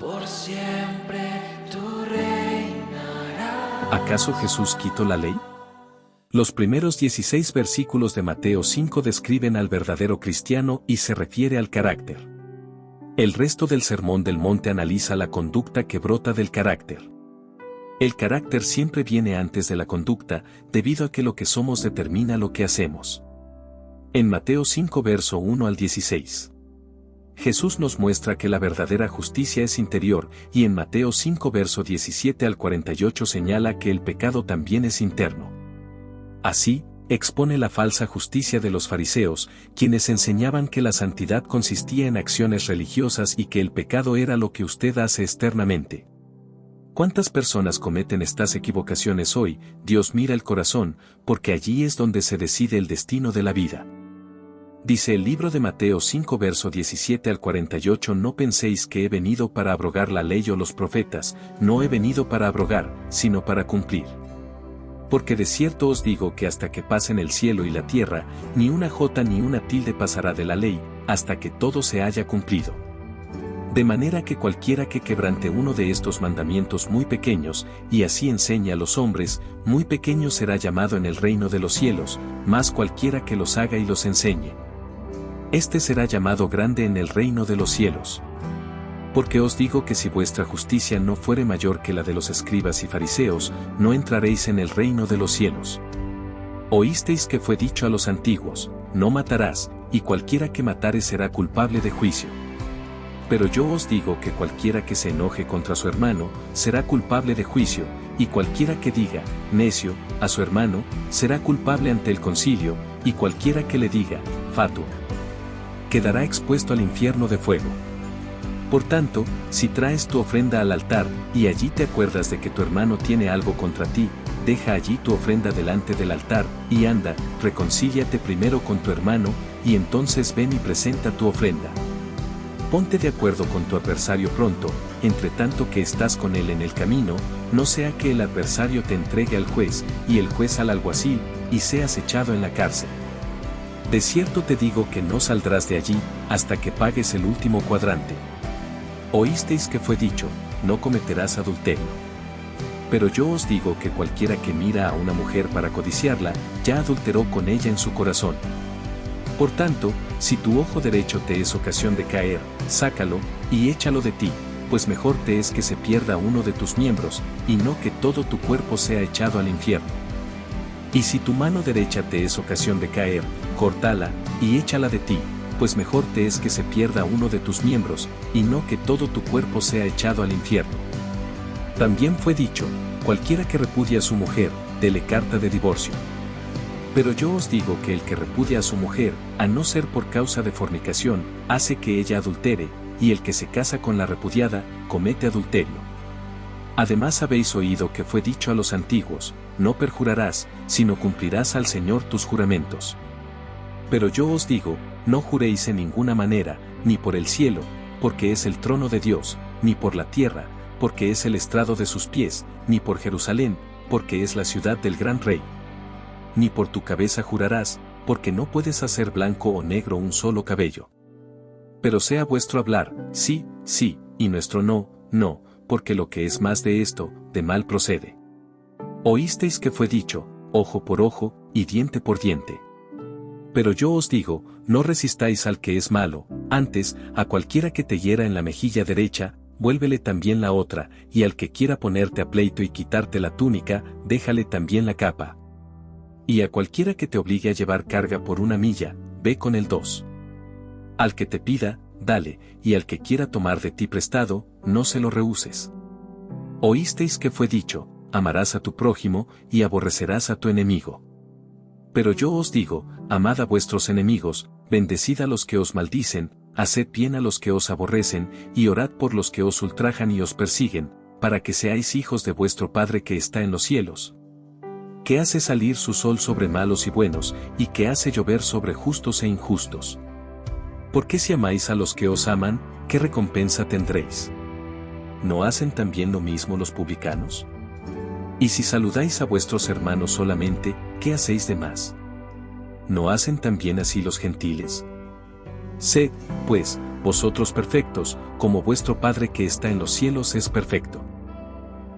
por siempre tú reinarás. ¿Acaso Jesús quitó la ley? Los primeros 16 versículos de Mateo 5 describen al verdadero cristiano y se refiere al carácter. El resto del Sermón del Monte analiza la conducta que brota del carácter. El carácter siempre viene antes de la conducta, debido a que lo que somos determina lo que hacemos. En Mateo 5 verso 1 al 16. Jesús nos muestra que la verdadera justicia es interior, y en Mateo 5 verso 17 al 48 señala que el pecado también es interno. Así, expone la falsa justicia de los fariseos, quienes enseñaban que la santidad consistía en acciones religiosas y que el pecado era lo que usted hace externamente. ¿Cuántas personas cometen estas equivocaciones hoy? Dios mira el corazón, porque allí es donde se decide el destino de la vida. Dice el libro de Mateo 5 verso 17 al 48: No penséis que he venido para abrogar la ley o los profetas, no he venido para abrogar, sino para cumplir. Porque de cierto os digo que hasta que pasen el cielo y la tierra, ni una jota ni una tilde pasará de la ley, hasta que todo se haya cumplido. De manera que cualquiera que quebrante uno de estos mandamientos muy pequeños, y así enseñe a los hombres, muy pequeño será llamado en el reino de los cielos, mas cualquiera que los haga y los enseñe, este será llamado grande en el reino de los cielos. Porque os digo que si vuestra justicia no fuere mayor que la de los escribas y fariseos, no entraréis en el reino de los cielos. Oísteis que fue dicho a los antiguos: no matarás, y cualquiera que matare será culpable de juicio. Pero yo os digo que cualquiera que se enoje contra su hermano, será culpable de juicio, y cualquiera que diga, necio, a su hermano, será culpable ante el concilio, y cualquiera que le diga, fatuo, quedará expuesto al infierno de fuego. Por tanto, si traes tu ofrenda al altar, y allí te acuerdas de que tu hermano tiene algo contra ti, deja allí tu ofrenda delante del altar, y anda, reconcíliate primero con tu hermano, y entonces ven y presenta tu ofrenda. Ponte de acuerdo con tu adversario pronto, entre tanto que estás con él en el camino, no sea que el adversario te entregue al juez, y el juez al alguacil, y seas echado en la cárcel. De cierto te digo que no saldrás de allí, hasta que pagues el último cuadrante. Oísteis que fue dicho: no cometerás adulterio. Pero yo os digo que cualquiera que mira a una mujer para codiciarla, ya adulteró con ella en su corazón. Por tanto, si tu ojo derecho te es ocasión de caer, sácalo, y échalo de ti, pues mejor te es que se pierda uno de tus miembros, y no que todo tu cuerpo sea echado al infierno. Y si tu mano derecha te es ocasión de caer, córtala, y échala de ti, pues mejor te es que se pierda uno de tus miembros, y no que todo tu cuerpo sea echado al infierno. También fue dicho: cualquiera que repudia a su mujer, dele carta de divorcio. Pero yo os digo que el que repudia a su mujer, a no ser por causa de fornicación, hace que ella adultere, y el que se casa con la repudiada, comete adulterio. Además habéis oído que fue dicho a los antiguos: no perjurarás, sino cumplirás al Señor tus juramentos. Pero yo os digo, no juréis en ninguna manera, ni por el cielo, porque es el trono de Dios, ni por la tierra, porque es el estrado de sus pies, ni por Jerusalén, porque es la ciudad del gran rey. Ni por tu cabeza jurarás, porque no puedes hacer blanco o negro un solo cabello. Pero sea vuestro hablar, sí, sí, y nuestro no, no, porque lo que es más de esto, de mal procede. Oísteis que fue dicho: ojo por ojo, y diente por diente. Pero yo os digo, no resistáis al que es malo, antes, a cualquiera que te hiera en la mejilla derecha, vuélvele también la otra, y al que quiera ponerte a pleito y quitarte la túnica, déjale también la capa. Y a cualquiera que te obligue a llevar carga por 1 milla, ve con el 2. Al que te pida, dale, y al que quiera tomar de ti prestado, no se lo rehuses. Oísteis que fue dicho: amarás a tu prójimo, y aborrecerás a tu enemigo. Pero yo os digo: amad a vuestros enemigos, bendecid a los que os maldicen, haced bien a los que os aborrecen, y orad por los que os ultrajan y os persiguen, para que seáis hijos de vuestro Padre que está en los cielos. Que hace salir su sol sobre malos y buenos, y que hace llover sobre justos e injustos. Porque si amáis a los que os aman, ¿qué recompensa tendréis? ¿No hacen también lo mismo los publicanos? Y si saludáis a vuestros hermanos solamente, ¿qué hacéis de más? ¿No hacen también así los gentiles? Sed, pues, vosotros perfectos, como vuestro Padre que está en los cielos es perfecto.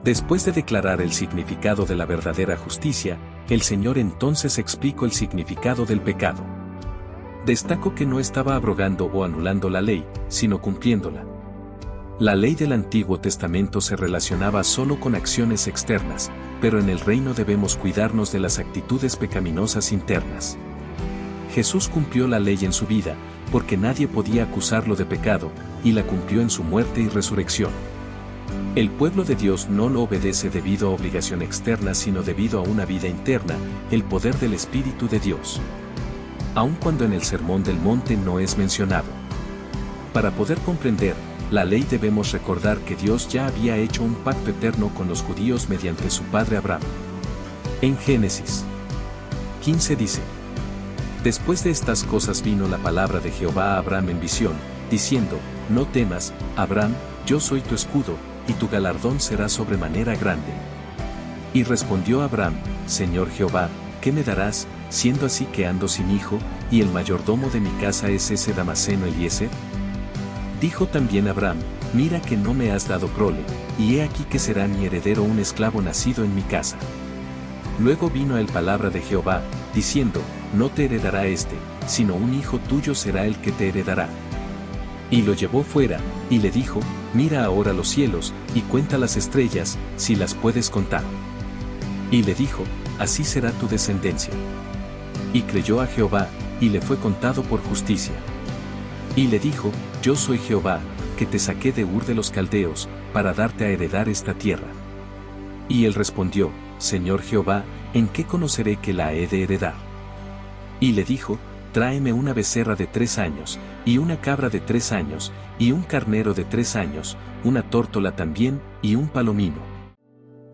Después de declarar el significado de la verdadera justicia, el Señor entonces explicó el significado del pecado. Destacó que no estaba abrogando o anulando la ley, sino cumpliéndola. La ley del Antiguo Testamento se relacionaba solo con acciones externas, pero en el reino debemos cuidarnos de las actitudes pecaminosas internas. Jesús cumplió la ley en su vida, porque nadie podía acusarlo de pecado, y la cumplió en su muerte y resurrección. El pueblo de Dios no lo obedece debido a obligación externa sino debido a una vida interna, el poder del Espíritu de Dios. Aun cuando en el Sermón del Monte no es mencionado. Para poder comprender la ley debemos recordar que Dios ya había hecho un pacto eterno con los judíos mediante su padre Abraham. En Génesis 15 dice: Después de estas cosas vino la palabra de Jehová a Abraham en visión, diciendo: No temas, Abraham, yo soy tu escudo, y tu galardón será sobremanera grande. Y respondió Abraham: Señor Jehová, ¿qué me darás, siendo así que ando sin hijo, y el mayordomo de mi casa es ese Damaseno Eliezer? Dijo también Abraham: Mira que no me has dado prole, y he aquí que será mi heredero un esclavo nacido en mi casa. Luego vino a él palabra de Jehová, diciendo: No te heredará este, sino un hijo tuyo será el que te heredará. Y lo llevó fuera, y le dijo: Mira ahora los cielos, y cuenta las estrellas, si las puedes contar. Y le dijo: Así será tu descendencia. Y creyó a Jehová, y le fue contado por justicia. Y le dijo: Yo soy Jehová, que te saqué de Ur de los Caldeos, para darte a heredar esta tierra. Y él respondió: Señor Jehová, ¿en qué conoceré que la he de heredar? Y le dijo: Tráeme una becerra de 3 años, y una cabra de 3 años, y un carnero de 3 años, una tórtola también, y un palomino.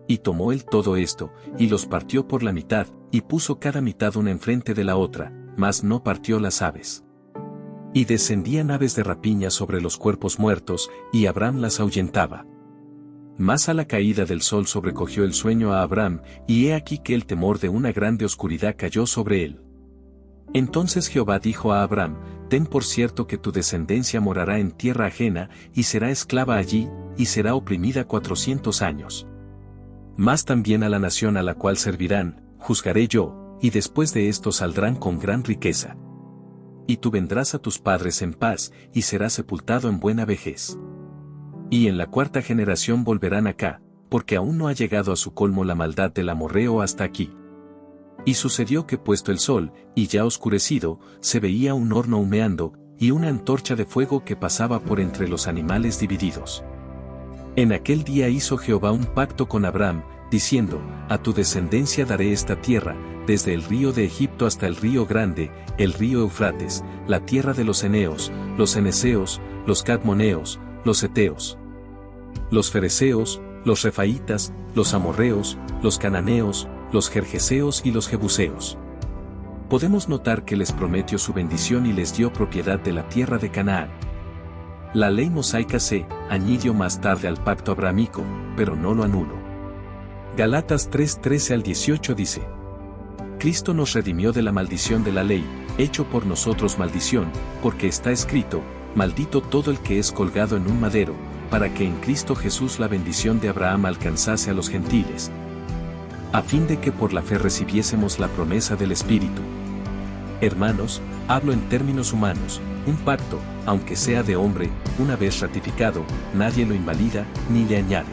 Y tomó él todo esto, y los partió por la mitad, y puso cada mitad una enfrente de la otra, mas no partió las aves. Y descendían aves de rapiña sobre los cuerpos muertos, y Abraham las ahuyentaba. Mas a la caída del sol sobrecogió el sueño a Abraham, y he aquí que el temor de una grande oscuridad cayó sobre él. Entonces Jehová dijo a Abraham: Ten por cierto que tu descendencia morará en tierra ajena, y será esclava allí, y será oprimida 400 años. Mas también a la nación a la cual servirán, juzgaré yo, y después de esto saldrán con gran riqueza. Y tú vendrás a tus padres en paz, y serás sepultado en buena vejez. Y en la 4ª generación volverán acá, porque aún no ha llegado a su colmo la maldad del amorreo hasta aquí. Y sucedió que puesto el sol, y ya oscurecido, se veía un horno humeando, y una antorcha de fuego que pasaba por entre los animales divididos. En aquel día hizo Jehová un pacto con Abraham, diciendo: A tu descendencia daré esta tierra, desde el río de Egipto hasta el río grande, el río Eufrates, la tierra de los eneos, los cenezeos, los cadmoneos, los heteos, los fereceos, los refaitas, los amorreos, los cananeos, los gergeseos y los jebuseos. Podemos notar que les prometió su bendición y les dio propiedad de la tierra de Canaán. La ley mosaica se añadió más tarde al pacto abrahámico, pero no lo anuló. Galatas 3:13 al 18 dice: Cristo nos redimió de la maldición de la ley, hecho por nosotros maldición, porque está escrito: Maldito todo el que es colgado en un madero, para que en Cristo Jesús la bendición de Abraham alcanzase a los gentiles, a fin de que por la fe recibiésemos la promesa del Espíritu. Hermanos, hablo en términos humanos: un pacto, aunque sea de hombre, una vez ratificado, nadie lo invalida, ni le añade.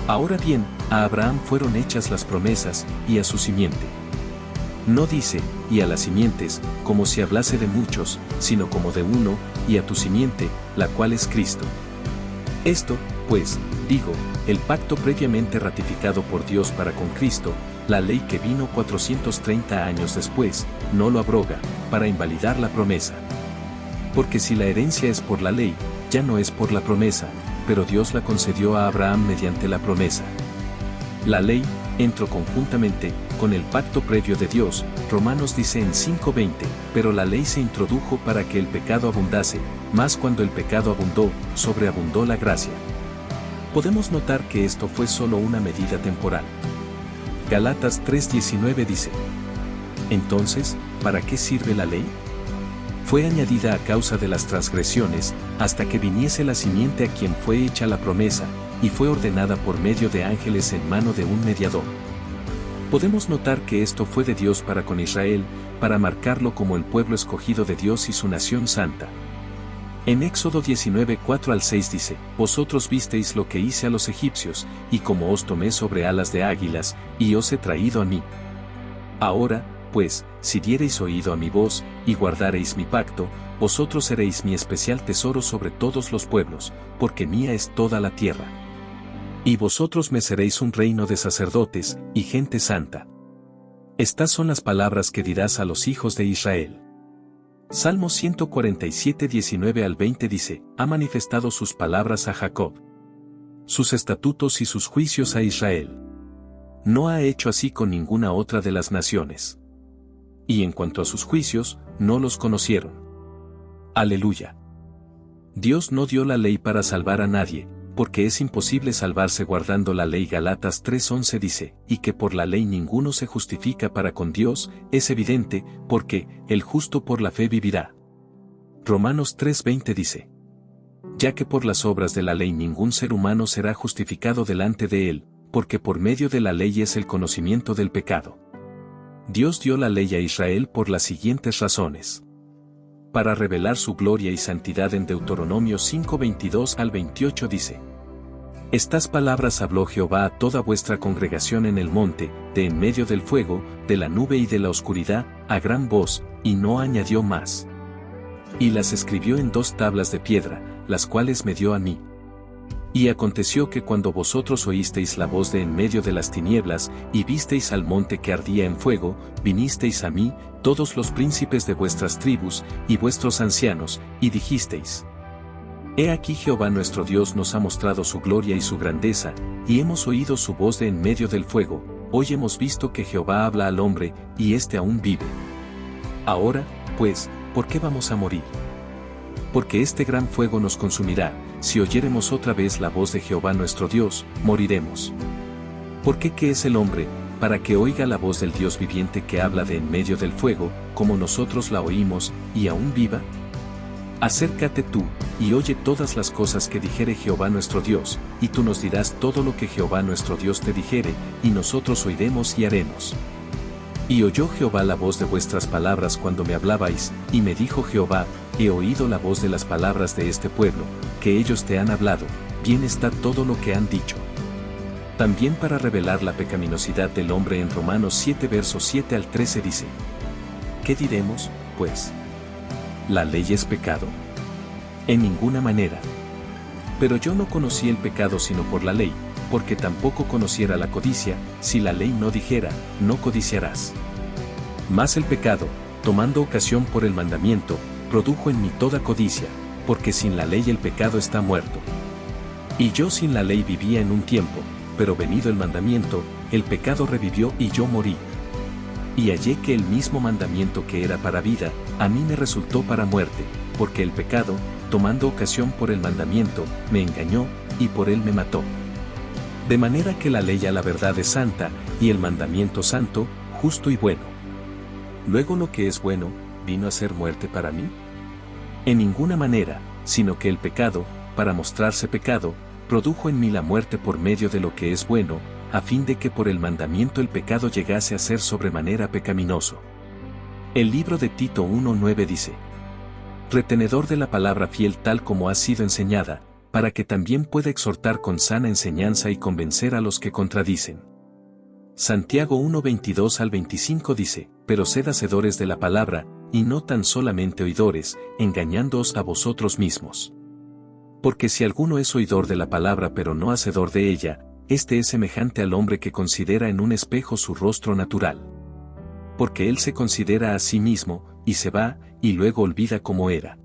Ahora bien, a Abraham fueron hechas las promesas, y a su simiente. No dice: y a las simientes, como si hablase de muchos, sino como de uno, y a tu simiente, la cual es Cristo. Esto, pues, digo, el pacto previamente ratificado por Dios para con Cristo, la ley que vino 430 años después, no lo abroga, para invalidar la promesa. Porque si la herencia es por la ley, ya no es por la promesa, pero Dios la concedió a Abraham mediante la promesa. La ley entró conjuntamente con el pacto previo de Dios. Romanos dice en 5:20, pero la ley se introdujo para que el pecado abundase, mas cuando el pecado abundó, sobreabundó la gracia. Podemos notar que esto fue solo una medida temporal. Galatas 3:19 dice: Entonces, ¿para qué sirve la ley? fue añadida a causa de las transgresiones, hasta que viniese la simiente a quien fue hecha la promesa, y fue ordenada por medio de ángeles en mano de un mediador. Podemos notar que esto fue de Dios para con Israel, para marcarlo como el pueblo escogido de Dios y su nación santa. En Éxodo 19, 4-6 dice, «Vosotros visteis lo que hice a los egipcios, y como os tomé sobre alas de águilas, y os he traído a mí. Ahora, pues, si diereis oído a mi voz, y guardareis mi pacto, vosotros seréis mi especial tesoro sobre todos los pueblos, porque mía es toda la tierra. Y vosotros me seréis un reino de sacerdotes, y gente santa». Estas son las palabras que dirás a los hijos de Israel. Salmo 147, 19-20 dice, «Ha manifestado sus palabras a Jacob, sus estatutos y sus juicios a Israel. No ha hecho así con ninguna otra de las naciones. Y en cuanto a sus juicios, no los conocieron». Aleluya. Dios no dio la ley para salvar a nadie, porque es imposible salvarse guardando la ley. Galatas 3:11 dice, «Y que por la ley ninguno se justifica para con Dios, es evidente, porque el justo por la fe vivirá». Romanos 3:20 dice, «Ya que por las obras de la ley ningún ser humano será justificado delante de él, porque por medio de la ley es el conocimiento del pecado». Dios dio la ley a Israel por las siguientes razones. Para revelar su gloria y santidad. En Deuteronomio 5:22-28 dice, «Estas palabras habló Jehová a toda vuestra congregación en el monte, de en medio del fuego, de la nube y de la oscuridad, a gran voz, y no añadió más. Y las escribió en 2 tablas de piedra, las cuales me dio a mí. Y aconteció que cuando vosotros oísteis la voz de en medio de las tinieblas, y visteis al monte que ardía en fuego, vinisteis a mí, todos los príncipes de vuestras tribus, y vuestros ancianos, y dijisteis, He aquí Jehová nuestro Dios nos ha mostrado su gloria y su grandeza, y hemos oído su voz de en medio del fuego, hoy hemos visto que Jehová habla al hombre, y éste aún vive. Ahora, pues, ¿por qué vamos a morir? Porque este gran fuego nos consumirá, si oyéremos otra vez la voz de Jehová nuestro Dios, moriremos. Porque ¿qué es el hombre, para que oiga la voz del Dios viviente que habla de en medio del fuego, como nosotros la oímos, y aún viva? Acércate tú, y oye todas las cosas que dijere Jehová nuestro Dios, y tú nos dirás todo lo que Jehová nuestro Dios te dijere, y nosotros oiremos y haremos. Y oyó Jehová la voz de vuestras palabras cuando me hablabais, y me dijo Jehová, he oído la voz de las palabras de este pueblo, que ellos te han hablado, bien está todo lo que han dicho. También para revelar la pecaminosidad del hombre. En Romanos 7 versos 7-13 dice, ¿qué diremos, pues? ¿La ley es pecado? En ninguna manera. Pero yo no conocí el pecado sino por la ley, porque tampoco conociera la codicia, si la ley no dijera, no codiciarás. Mas el pecado, tomando ocasión por el mandamiento, produjo en mí toda codicia, porque sin la ley el pecado está muerto. Y yo sin la ley vivía en un tiempo, pero venido el mandamiento, el pecado revivió y yo morí. Y hallé que el mismo mandamiento que era para vida, a mí me resultó para muerte, porque el pecado, tomando ocasión por el mandamiento, me engañó, y por él me mató. De manera que la ley a la verdad es santa, y el mandamiento santo, justo y bueno. Luego lo que es bueno, ¿vino a ser muerte para mí? En ninguna manera, sino que el pecado, para mostrarse pecado, produjo en mí la muerte por medio de lo que es bueno, a fin de que por el mandamiento el pecado llegase a ser sobremanera pecaminoso. El libro de Tito 1:9 dice, retenedor de la palabra fiel tal como ha sido enseñada, para que también pueda exhortar con sana enseñanza y convencer a los que contradicen. Santiago 1:22-25 dice, pero sed hacedores de la palabra, y no tan solamente oidores, engañándoos a vosotros mismos. Porque si alguno es oidor de la palabra pero no hacedor de ella, este es semejante al hombre que considera en un espejo su rostro natural. Porque él se considera a sí mismo, y se va, y luego olvida cómo era.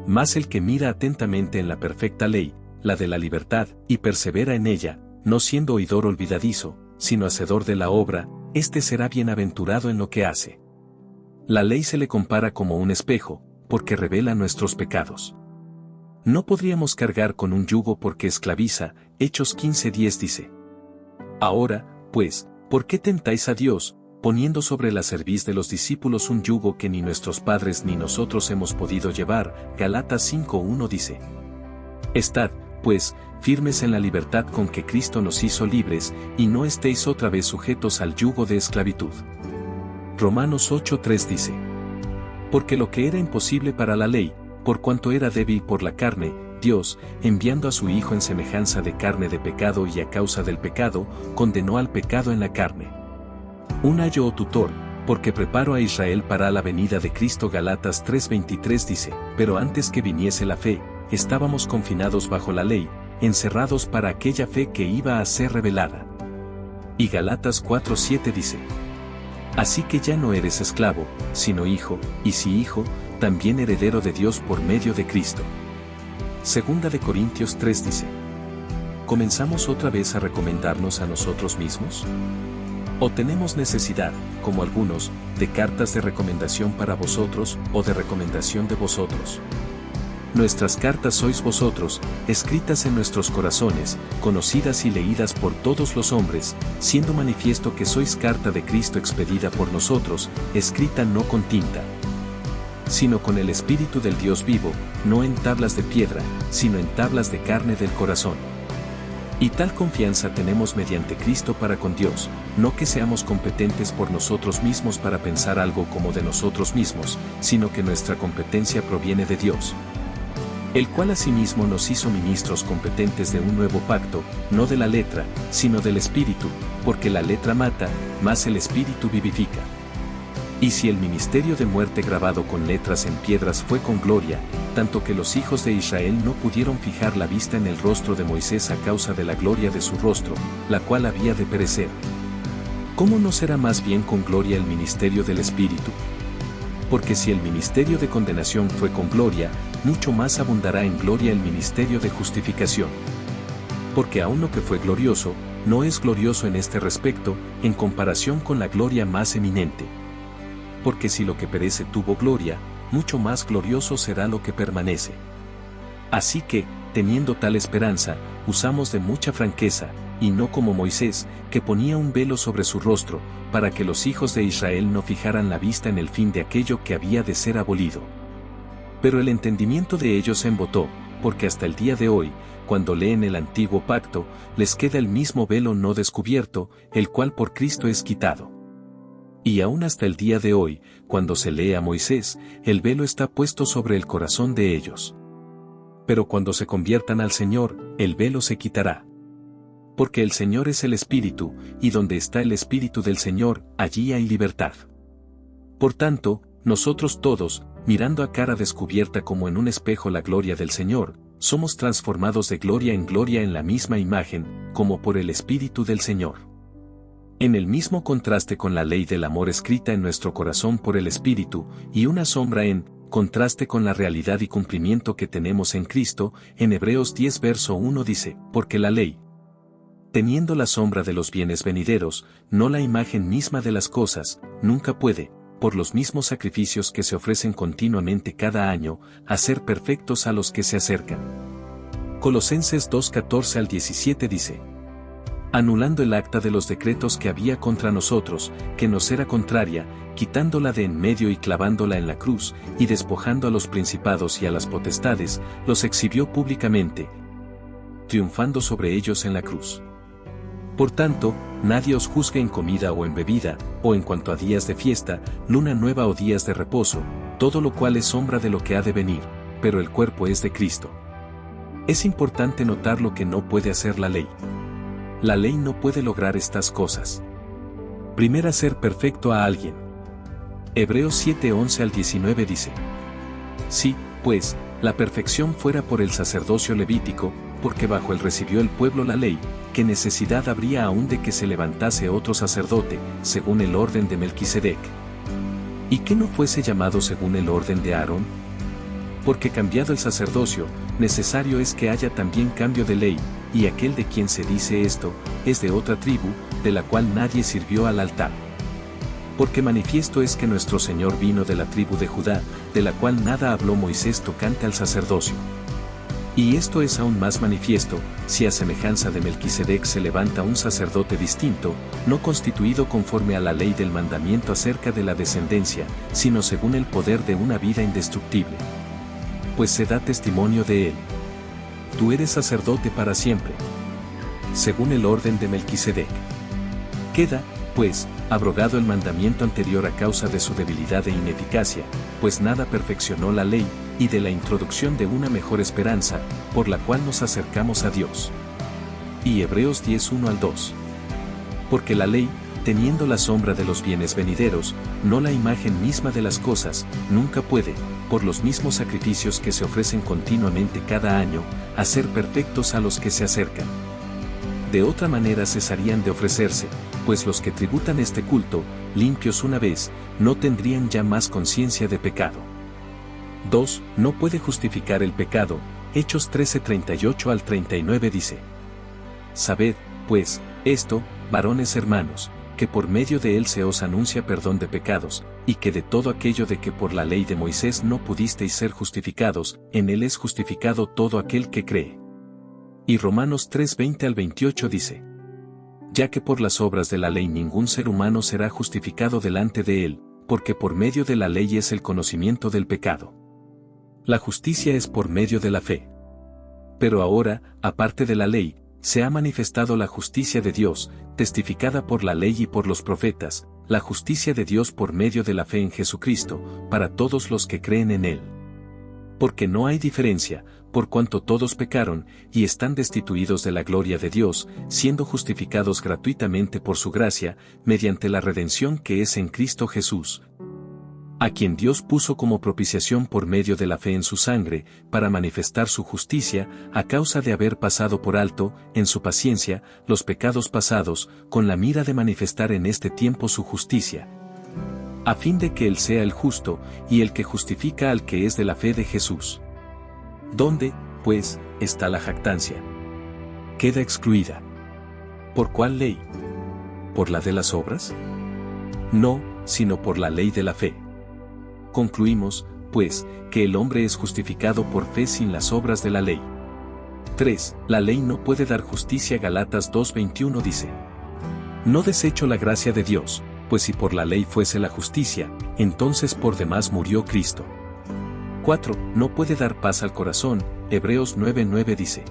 Mas el que mira atentamente en la perfecta ley, la de la libertad, y persevera en ella, no siendo oidor olvidadizo, sino hacedor de la obra, éste será bienaventurado en lo que hace. La ley se le compara como un espejo, porque revela nuestros pecados. No podríamos cargar con un yugo porque esclaviza. Hechos 15:10 dice. Ahora, pues, ¿por qué tentáis a Dios, poniendo sobre la cerviz de los discípulos un yugo que ni nuestros padres ni nosotros hemos podido llevar. Gálatas 5:1 dice: Estad, pues, firmes en la libertad con que Cristo nos hizo libres, y no estéis otra vez sujetos al yugo de esclavitud. Romanos 8:3 dice: Porque lo que era imposible para la ley, por cuanto era débil por la carne, Dios, enviando a su Hijo en semejanza de carne de pecado y a causa del pecado, condenó al pecado en la carne. Un ayo o tutor, porque preparo a Israel para la venida de Cristo. Gálatas 3:23 dice: Pero antes que viniese la fe, estábamos confinados bajo la ley, encerrados para aquella fe que iba a ser revelada. Y Gálatas 4:7 dice: Así que ya no eres esclavo, sino hijo, y si hijo, también heredero de Dios por medio de Cristo. Segunda de Corintios 3 dice: ¿Comenzamos otra vez a recomendarnos a nosotros mismos? ¿O tenemos necesidad, como algunos, de cartas de recomendación para vosotros, o de recomendación de vosotros? Nuestras cartas sois vosotros, escritas en nuestros corazones, conocidas y leídas por todos los hombres, siendo manifiesto que sois carta de Cristo expedida por nosotros, escrita no con tinta, sino con el Espíritu del Dios vivo, no en tablas de piedra, sino en tablas de carne del corazón. Y tal confianza tenemos mediante Cristo para con Dios, no que seamos competentes por nosotros mismos para pensar algo como de nosotros mismos, sino que nuestra competencia proviene de Dios, el cual asimismo nos hizo ministros competentes de un nuevo pacto, no de la letra, sino del Espíritu, porque la letra mata, mas el Espíritu vivifica. Y si el ministerio de muerte grabado con letras en piedras fue con gloria, tanto que los hijos de Israel no pudieron fijar la vista en el rostro de Moisés a causa de la gloria de su rostro, la cual había de perecer, ¿cómo no será más bien con gloria el ministerio del Espíritu? Porque si el ministerio de condenación fue con gloria, mucho más abundará en gloria el ministerio de justificación. Porque aun lo que fue glorioso, no es glorioso en este respecto, en comparación con la gloria más eminente. Porque si lo que perece tuvo gloria, mucho más glorioso será lo que permanece. Así que, teniendo tal esperanza, usamos de mucha franqueza, y no como Moisés, que ponía un velo sobre su rostro, para que los hijos de Israel no fijaran la vista en el fin de aquello que había de ser abolido. Pero el entendimiento de ellos se embotó, porque hasta el día de hoy, cuando leen el antiguo pacto, les queda el mismo velo no descubierto, el cual por Cristo es quitado. Y aún hasta el día de hoy, cuando se lee a Moisés, el velo está puesto sobre el corazón de ellos. Pero cuando se conviertan al Señor, el velo se quitará. Porque el Señor es el Espíritu, y donde está el Espíritu del Señor, allí hay libertad. Por tanto, nosotros todos, mirando a cara descubierta como en un espejo la gloria del Señor, somos transformados de gloria en la misma imagen, como por el Espíritu del Señor. En el mismo contraste con la ley del amor escrita en nuestro corazón por el Espíritu, y una sombra en contraste con la realidad y cumplimiento que tenemos en Cristo, en Hebreos 10 verso 1 dice: porque la ley, teniendo la sombra de los bienes venideros, no la imagen misma de las cosas, nunca puede, por los mismos sacrificios que se ofrecen continuamente cada año, hacer perfectos a los que se acercan. Colosenses 2:14 al 17 dice: anulando el acta de los decretos que había contra nosotros, que nos era contraria, quitándola de en medio y clavándola en la cruz, y despojando a los principados y a las potestades, los exhibió públicamente, triunfando sobre ellos en la cruz. Por tanto, nadie os juzgue en comida o en bebida, o en cuanto a días de fiesta, luna nueva o días de reposo, todo lo cual es sombra de lo que ha de venir, pero el cuerpo es de Cristo. Es importante notar lo que no puede hacer la ley. La ley no puede lograr estas cosas. Primero, hacer perfecto a alguien. Hebreos 7:11 al 19 dice: sí, pues, la perfección fuera por el sacerdocio levítico, porque bajo él recibió el pueblo la ley, ¿qué necesidad habría aún de que se levantase otro sacerdote, según el orden de Melquisedec? ¿Y que no fuese llamado según el orden de Aarón? Porque cambiado el sacerdocio, necesario es que haya también cambio de ley, y aquel de quien se dice esto, es de otra tribu, de la cual nadie sirvió al altar. Porque manifiesto es que nuestro Señor vino de la tribu de Judá, de la cual nada habló Moisés tocante al sacerdocio. Y esto es aún más manifiesto, si a semejanza de Melquisedec se levanta un sacerdote distinto, no constituido conforme a la ley del mandamiento acerca de la descendencia, sino según el poder de una vida indestructible. Pues se da testimonio de él. Tú eres sacerdote para siempre, según el orden de Melquisedec. Queda, pues, abrogado el mandamiento anterior a causa de su debilidad e ineficacia, pues nada perfeccionó la ley, y de la introducción de una mejor esperanza, por la cual nos acercamos a Dios. Y Hebreos 10:1-2. Porque la ley, teniendo la sombra de los bienes venideros, no la imagen misma de las cosas, nunca puede, por los mismos sacrificios que se ofrecen continuamente cada año, hacer perfectos a los que se acercan. De otra manera cesarían de ofrecerse, pues los que tributan este culto, limpios una vez, no tendrían ya más conciencia de pecado. 2. No puede justificar el pecado. Hechos 13:38-39 dice: Sabed, pues, esto, varones hermanos, que por medio de él se os anuncia perdón de pecados, y que de todo aquello de que por la ley de Moisés no pudisteis ser justificados, en él es justificado todo aquel que cree. Y Romanos 3:20-28 dice: Ya que por las obras de la ley ningún ser humano será justificado delante de él, porque por medio de la ley es el conocimiento del pecado. La justicia es por medio de la fe. Pero ahora, aparte de la ley, se ha manifestado la justicia de Dios, testificada por la ley y por los profetas, la justicia de Dios por medio de la fe en Jesucristo, para todos los que creen en él. Porque no hay diferencia, por cuanto todos pecaron, y están destituidos de la gloria de Dios, siendo justificados gratuitamente por su gracia, mediante la redención que es en Cristo Jesús, a quien Dios puso como propiciación por medio de la fe en su sangre, para manifestar su justicia, a causa de haber pasado por alto, en su paciencia, los pecados pasados, con la mira de manifestar en este tiempo su justicia, a fin de que Él sea el justo, y el que justifica al que es de la fe de Jesús. ¿Dónde, pues, está la jactancia? Queda excluida. ¿Por cuál ley? ¿Por la de las obras? No, sino por la ley de la fe. Concluimos, pues, que el hombre es justificado por fe sin las obras de la ley. 3. La ley no puede dar justicia. Galatas 2:21 dice: No desecho la gracia de Dios, pues si por la ley fuese la justicia, entonces por demás murió Cristo. 4. No puede dar paz al corazón. Hebreos 9:9 dice: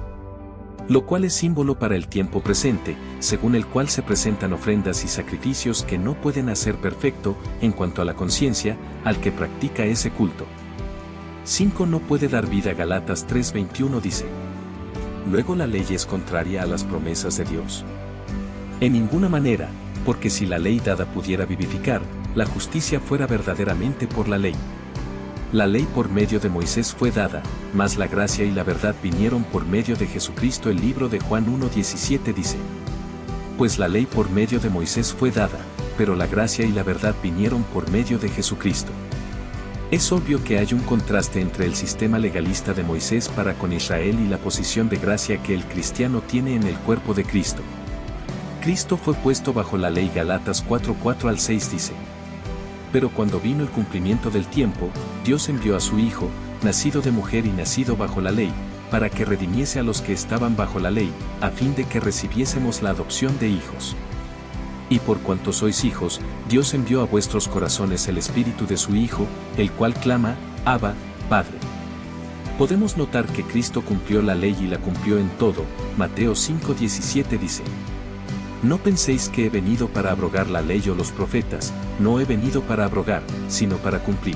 Lo cual es símbolo para el tiempo presente, según el cual se presentan ofrendas y sacrificios que no pueden hacer perfecto, en cuanto a la conciencia, al que practica ese culto. 5. No puede dar vida. Galatas 3:21 dice: Luego la ley es contraria a las promesas de Dios. En ninguna manera, porque si la ley dada pudiera vivificar, la justicia fuera verdaderamente por la ley. La ley por medio de Moisés fue dada, mas la gracia y la verdad vinieron por medio de Jesucristo. El libro de Juan 1:17 dice: Pues la ley por medio de Moisés fue dada, pero la gracia y la verdad vinieron por medio de Jesucristo. Es obvio que hay un contraste entre el sistema legalista de Moisés para con Israel y la posición de gracia que el cristiano tiene en el cuerpo de Cristo. Cristo fue puesto bajo la ley. Galatas 4:4-6 dice: Pero cuando vino el cumplimiento del tiempo, Dios envió a su Hijo, nacido de mujer y nacido bajo la ley, para que redimiese a los que estaban bajo la ley, a fin de que recibiésemos la adopción de hijos. Y por cuanto sois hijos, Dios envió a vuestros corazones el Espíritu de su Hijo, el cual clama: Abba, Padre. Podemos notar que Cristo cumplió la ley y la cumplió en todo. Mateo 5:17 dice: No penséis que he venido para abrogar la ley o los profetas, no he venido para abrogar, sino para cumplir.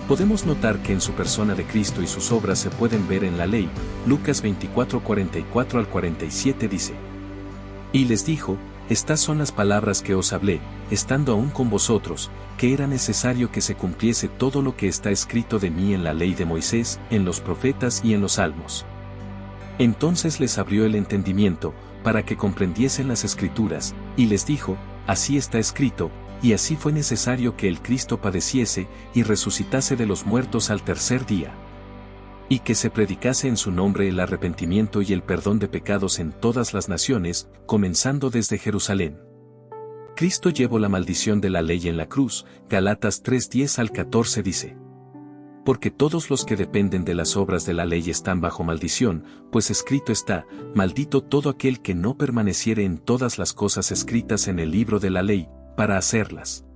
Podemos notar que en su persona de Cristo y sus obras se pueden ver en la ley. Lucas 24:44-47 dice: Y les dijo: Estas son las palabras que os hablé, estando aún con vosotros, que era necesario que se cumpliese todo lo que está escrito de mí en la ley de Moisés, en los profetas y en los salmos. Entonces les abrió el entendimiento, para que comprendiesen las Escrituras, y les dijo: Así está escrito, y así fue necesario que el Cristo padeciese, y resucitase de los muertos al tercer día. Y que se predicase en su nombre el arrepentimiento y el perdón de pecados en todas las naciones, comenzando desde Jerusalén. Cristo llevó la maldición de la ley en la cruz. Galatas 3:10-14 dice: Porque todos los que dependen de las obras de la ley están bajo maldición, pues escrito está, maldito todo aquel que no permaneciere en todas las cosas escritas en el libro de la ley, para hacerlas.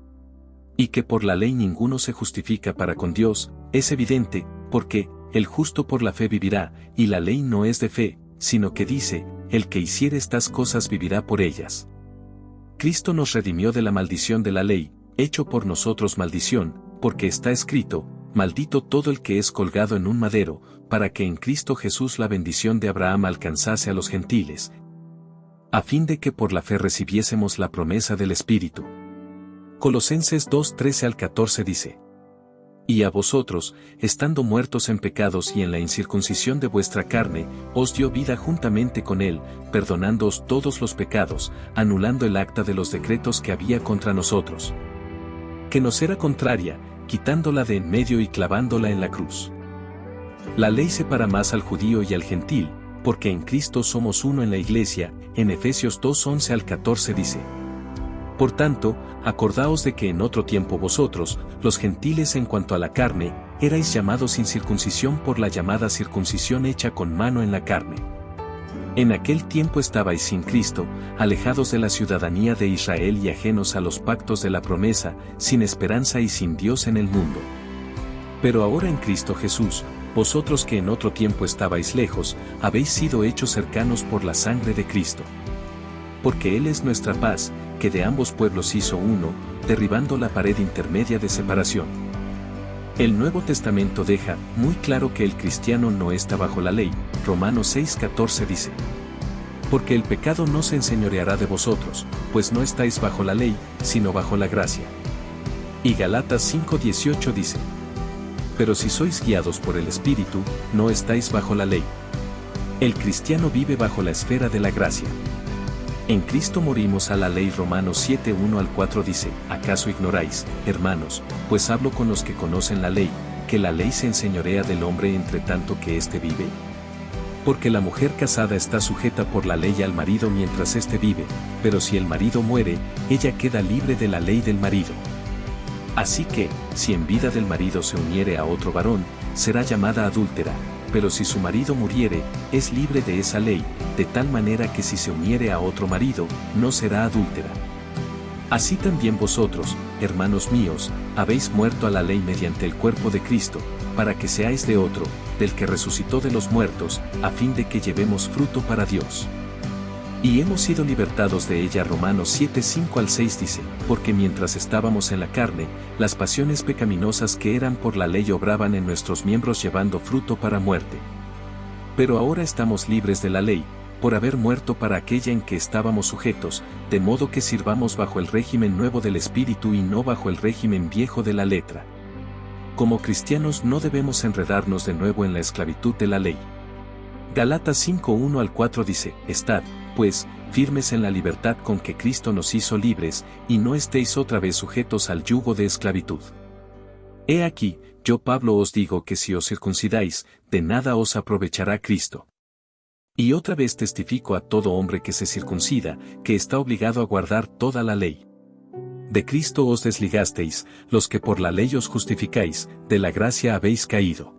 Y que por la ley ninguno se justifica para con Dios, es evidente, porque, el justo por la fe vivirá, y la ley no es de fe, sino que dice, el que hiciere estas cosas vivirá por ellas. Cristo nos redimió de la maldición de la ley, hecho por nosotros maldición, porque está escrito, maldito todo el que es colgado en un madero, para que en Cristo Jesús la bendición de Abraham alcanzase a los gentiles, a fin de que por la fe recibiésemos la promesa del Espíritu. Colosenses 2:13-14 dice: Y a vosotros, estando muertos en pecados y en la incircuncisión de vuestra carne, os dio vida juntamente con él, perdonándoos todos los pecados, anulando el acta de los decretos que había contra nosotros, que nos era contraria, quitándola de en medio y clavándola en la cruz. La ley separa más al judío y al gentil, porque en Cristo somos uno en la iglesia, en Efesios 2:11-14 dice: Por tanto, acordaos de que en otro tiempo vosotros, los gentiles en cuanto a la carne, erais llamados sin circuncisión por la llamada circuncisión hecha con mano en la carne. En aquel tiempo estabais sin Cristo, alejados de la ciudadanía de Israel y ajenos a los pactos de la promesa, sin esperanza y sin Dios en el mundo. Pero ahora en Cristo Jesús, vosotros que en otro tiempo estabais lejos, habéis sido hechos cercanos por la sangre de Cristo. Porque Él es nuestra paz, que de ambos pueblos hizo uno, derribando la pared intermedia de separación. El Nuevo Testamento deja muy claro que el cristiano no está bajo la ley. Romanos 6:14 dice: Porque el pecado no se enseñoreará de vosotros, pues no estáis bajo la ley, sino bajo la gracia. Y Galatas 5:18 dice: Pero si sois guiados por el Espíritu, no estáis bajo la ley. El cristiano vive bajo la esfera de la gracia. En Cristo morimos a la ley. Romanos 7:1-4 dice: ¿Acaso ignoráis, hermanos, pues hablo con los que conocen la ley, que la ley se enseñorea del hombre entre tanto que éste vive? Porque la mujer casada está sujeta por la ley al marido mientras éste vive, pero si el marido muere, ella queda libre de la ley del marido. Así que, si en vida del marido se uniere a otro varón, será llamada adúltera, pero si su marido muriere, es libre de esa ley, de tal manera que si se uniere a otro marido, no será adúltera. Así también vosotros, hermanos míos, habéis muerto a la ley mediante el cuerpo de Cristo, para que seáis de otro, del que resucitó de los muertos, a fin de que llevemos fruto para Dios. Y hemos sido libertados de ella. Romanos 7:5-6 dice: Porque mientras estábamos en la carne, las pasiones pecaminosas que eran por la ley obraban en nuestros miembros llevando fruto para muerte. Pero ahora estamos libres de la ley, por haber muerto para aquella en que estábamos sujetos, de modo que sirvamos bajo el régimen nuevo del Espíritu y no bajo el régimen viejo de la letra. Como cristianos no debemos enredarnos de nuevo en la esclavitud de la ley. Galatas 5:1-4 dice: Estad, pues, firmes en la libertad con que Cristo nos hizo libres, y no estéis otra vez sujetos al yugo de esclavitud. He aquí, yo Pablo os digo que si os circuncidáis, de nada os aprovechará Cristo. Y otra vez testifico a todo hombre que se circuncida, que está obligado a guardar toda la ley. De Cristo os desligasteis, los que por la ley os justificáis, de la gracia habéis caído.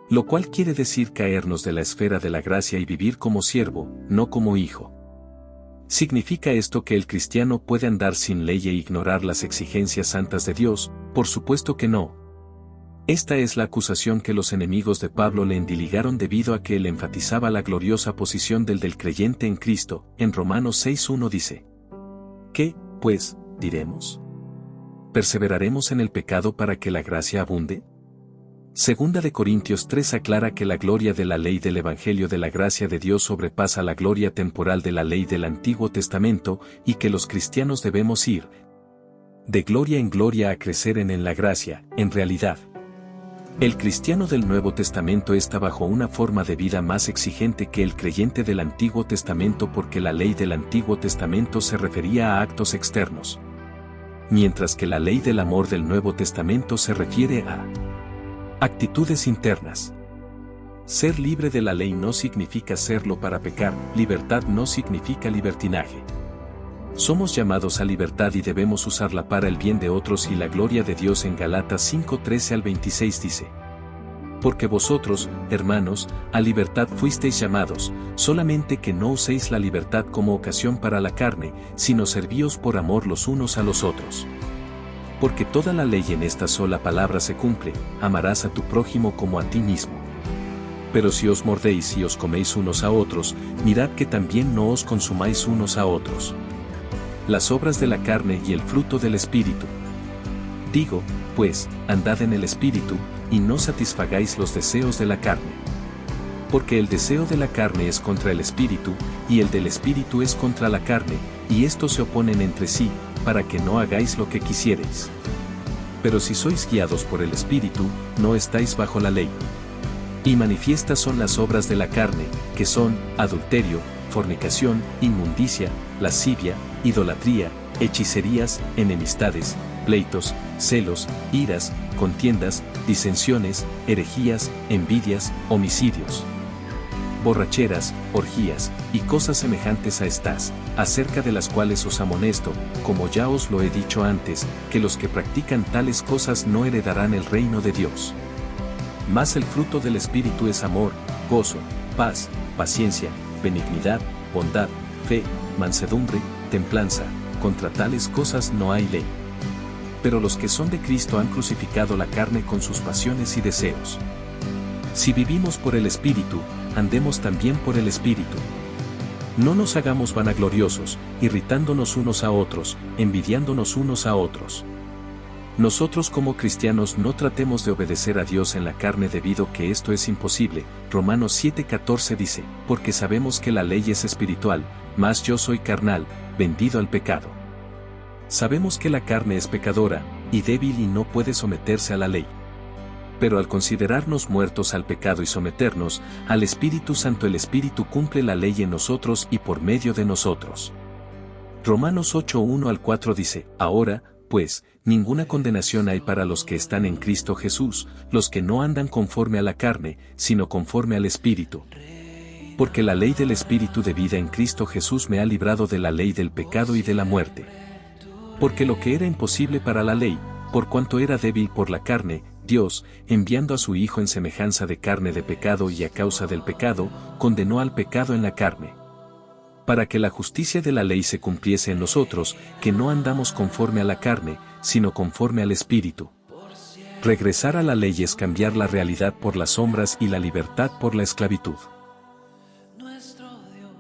Lo cual quiere decir caernos de la esfera de la gracia y vivir como siervo, no como hijo. ¿Significa esto que el cristiano puede andar sin ley e ignorar las exigencias santas de Dios? Por supuesto que no. Esta es la acusación que los enemigos de Pablo le endiligaron debido a que él enfatizaba la gloriosa posición del creyente en Cristo. En Romanos 6:1 dice: ¿Qué, pues, diremos? ¿Perseveraremos en el pecado para que la gracia abunde? Segunda de Corintios 3 aclara que la gloria de la ley del Evangelio de la gracia de Dios sobrepasa la gloria temporal de la ley del Antiguo Testamento, y que los cristianos debemos ir de gloria en gloria a crecer en la gracia. En realidad, el cristiano del Nuevo Testamento está bajo una forma de vida más exigente que el creyente del Antiguo Testamento, porque la ley del Antiguo Testamento se refería a actos externos, mientras que la ley del amor del Nuevo Testamento se refiere a actitudes internas. Ser libre de la ley no significa serlo para pecar, libertad no significa libertinaje. Somos llamados a libertad y debemos usarla para el bien de otros y la gloria de Dios. En Galatas 5:13-26 dice: Porque vosotros, hermanos, a libertad fuisteis llamados, solamente que no uséis la libertad como ocasión para la carne, sino servíos por amor los unos a los otros. Porque toda la ley en esta sola palabra se cumple: amarás a tu prójimo como a ti mismo. Pero si os mordéis y os coméis unos a otros, mirad que también no os consumáis unos a otros. Las obras de la carne y el fruto del Espíritu. Digo, pues, andad en el Espíritu, y no satisfagáis los deseos de la carne. Porque el deseo de la carne es contra el Espíritu, y el del Espíritu es contra la carne, y estos se oponen entre sí, para que no hagáis lo que quisierais. Pero si sois guiados por el Espíritu, no estáis bajo la ley. Y manifiestas son las obras de la carne, que son adulterio, fornicación, inmundicia, lascivia, idolatría, hechicerías, enemistades, pleitos, celos, iras, contiendas, disensiones, herejías, envidias, homicidios, borracheras, orgías, y cosas semejantes a estas, acerca de las cuales os amonesto, como ya os lo he dicho antes, que los que practican tales cosas no heredarán el reino de Dios. Mas el fruto del Espíritu es amor, gozo, paz, paciencia, benignidad, bondad, fe, mansedumbre, templanza. Contra tales cosas no hay ley. Pero los que son de Cristo han crucificado la carne con sus pasiones y deseos. Si vivimos por el Espíritu, andemos también por el Espíritu. No nos hagamos vanagloriosos, irritándonos unos a otros, envidiándonos unos a otros. Nosotros como cristianos no tratemos de obedecer a Dios en la carne debido que esto es imposible. Romanos 7:14 dice, porque sabemos que la ley es espiritual, mas yo soy carnal, vendido al pecado. Sabemos que la carne es pecadora, y débil y no puede someterse a la ley. Pero al considerarnos muertos al pecado y someternos al Espíritu Santo, el Espíritu cumple la ley en nosotros y por medio de nosotros. Romanos 8:1-4 dice, ahora, pues, ninguna condenación hay para los que están en Cristo Jesús, los que no andan conforme a la carne, sino conforme al Espíritu. Porque la ley del Espíritu de vida en Cristo Jesús me ha librado de la ley del pecado y de la muerte. Porque lo que era imposible para la ley, por cuanto era débil por la carne, Dios, enviando a su Hijo en semejanza de carne de pecado y a causa del pecado, condenó al pecado en la carne. Para que la justicia de la ley se cumpliese en nosotros, que no andamos conforme a la carne, sino conforme al Espíritu. Regresar a la ley es cambiar la realidad por las sombras y la libertad por la esclavitud. Nuestro Dios,